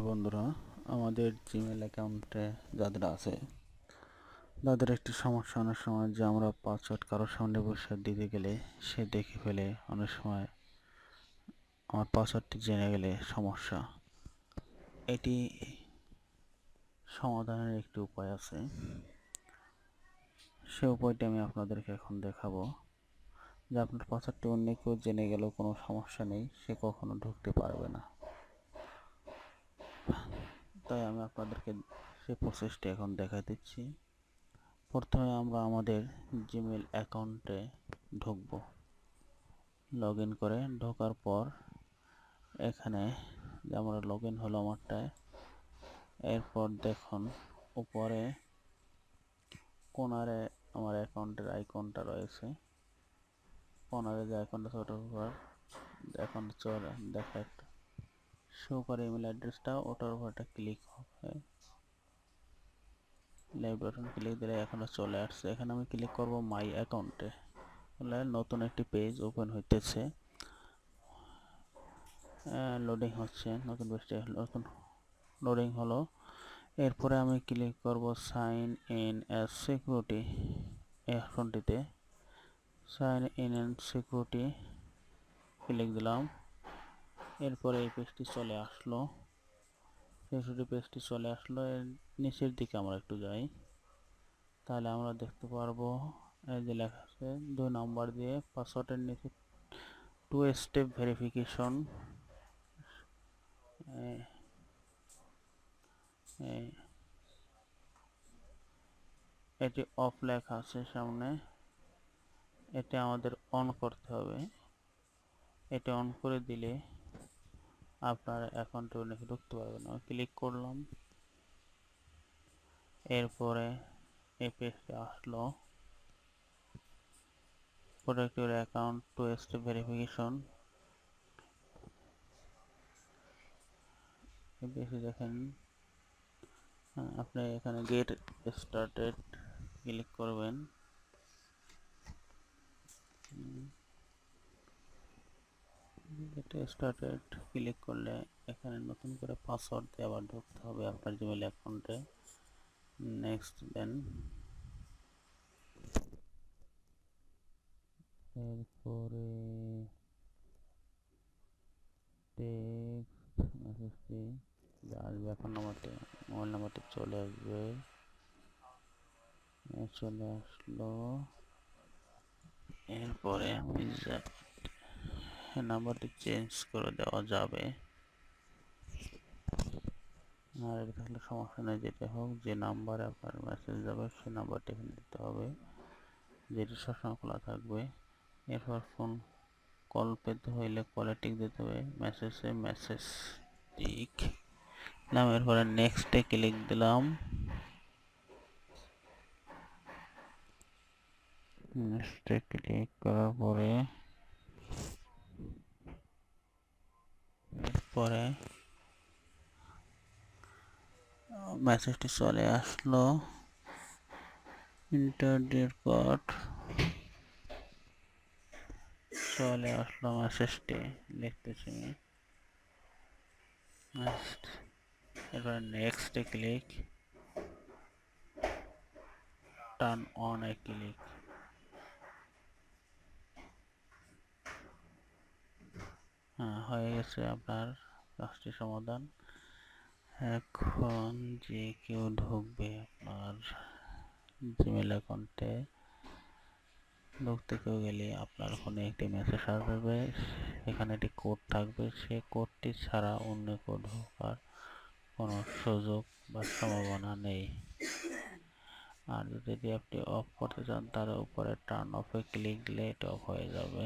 বন্ধুরা, আমাদের জিমেল অ্যাকাউন্টে যাদের আছে তাদের একটি সমস্যা অনেক সময় যে আমরা পাসওয়ার্ড কারোর সামনে বসে দিতে গেলে সে দেখে ফেলে। অনেক সময় আমার পাসওয়ার্ডটি জেনে গেলে সমস্যা। এটি সমাধানের একটি উপায় আছে, সে উপায়টি আমি আপনাদেরকে এখন দেখাবো। যে আপনার পাসওয়ার্ডটি অন্য কেউ জেনে গেলেও কোনো সমস্যা নেই, সে কখনো ঢুকতে পারবে না। তাই আমি আপনাদেরকে সেই প্রসেসটি এখন দেখা দিচ্ছি। প্রথমে আমরা আমাদের জিমেল অ্যাকাউন্টে ঢুকব। লগ ইন করে ঢোকার পর এখানে যে আমরা লগ ইন হলো আমারটায়। এরপর দেখুন উপরে কোনারে আমার অ্যাকাউন্টের আইকনটা রয়েছে। কোনারে যে আইকনটা ওটার উপর অ্যাকাউন্ট চলে দেখা একটা শো করে ইমেল অ্যাড্রেসটা, ওটার উপর একটা ক্লিক হবে। লেফট বাটন ক্লিক দিলে এখানে চলে আসছে। এখানে আমি ক্লিক করব মাই অ্যাকাউন্টে। নতুন একটি পেজ ওপেন হইতেছে, লোডিং হচ্ছে, নতুন লোডিং হলো। এরপরে আমি ক্লিক করব সাইন ইন অ্যাজ সিকিউরিটি অপশনটিতে। Sign in and security click দিলাম। এরপরে এই পেজটি চলে আসলো, সিকিউরিটি পেজটি চলে আসলো। এর নিচের দিকে আমরা একটু যাই, তাহলে আমরা দেখতে পারবো এই যে লেখা আছে 2 নাম্বার দিয়ে পাসওয়ার্ডের নিচে 2 স্টেপ ভেরিফিকেশন। এটি অফ লেখা আছে সামনে, এটা আমাদের অন করতে হবে। এটা অন করে দিলে আপনার অ্যাকাউন্টে অনেকে ঢুকতে পারবে না। ক্লিক করলাম, এরপরে এই পেজটি আসলো। Protect your account 2 step verification. এই পেজে দেখেন আপনি এখানে গেট স্টার্টেড ক্লিক করবেন। গেট স্টার্টেড ক্লিক করলে এখানে নতুন করে পাসওয়ার্ড দিয়ে আবার ঢুকতে হবে আপনার জিমেল অ্যাকাউন্টে। নেক্সট দেন, এরপরে টেক্সট মেসেজটি আসবে, এখন নাম্বারটি মোবাইল নাম্বারটি চলে আসবে। চলে আসলো। এরপরে আমি নাম্বারটি চেঞ্জ করে দেওয়া যাবে, আর এটা থাকলে সমস্যা নেই। যেটা হোক, যে নাম্বারে আপনার মেসেজ যাবে সেই নাম্বারটি এখানে দিতে হবে, যেটি সবসময় খোলা থাকবে। এরপর ফোন কল পেতে হইলে কলে টিক দিতে হবে, মেসেজে মেসেজ টিক দিলাম। এরপরে নেক্সটে ক্লিক দিলাম। নেক্সটে ক্লিক করার পরে মেসেজটি চলে আসলো, ইন্টার ডির কোড চলে আসলো। মেসেজটি লিখতেছি নেক্সট। এরপরে নেক্সটে click, turn on a click. হ্যাঁ, হয়ে গেছে আপনার কাজটি সমাধান। এখন যে কেউ ঢুকবে আপনার জিমেল অ্যাকাউন্টে, ঢুকতে কেউ গেলে আপনার ফোনে একটি মেসেজ আসবে, সেখানে একটি কোড থাকবে। সে কোডটি ছাড়া অন্য কেউ ঢোকার কোনো সুযোগ বা সম্ভাবনা নেই। আর যদি আপনি অফ করতে চান, তার উপরে টার্ন অফে ক্লিক দিলে এটা অফ হয়ে যাবে।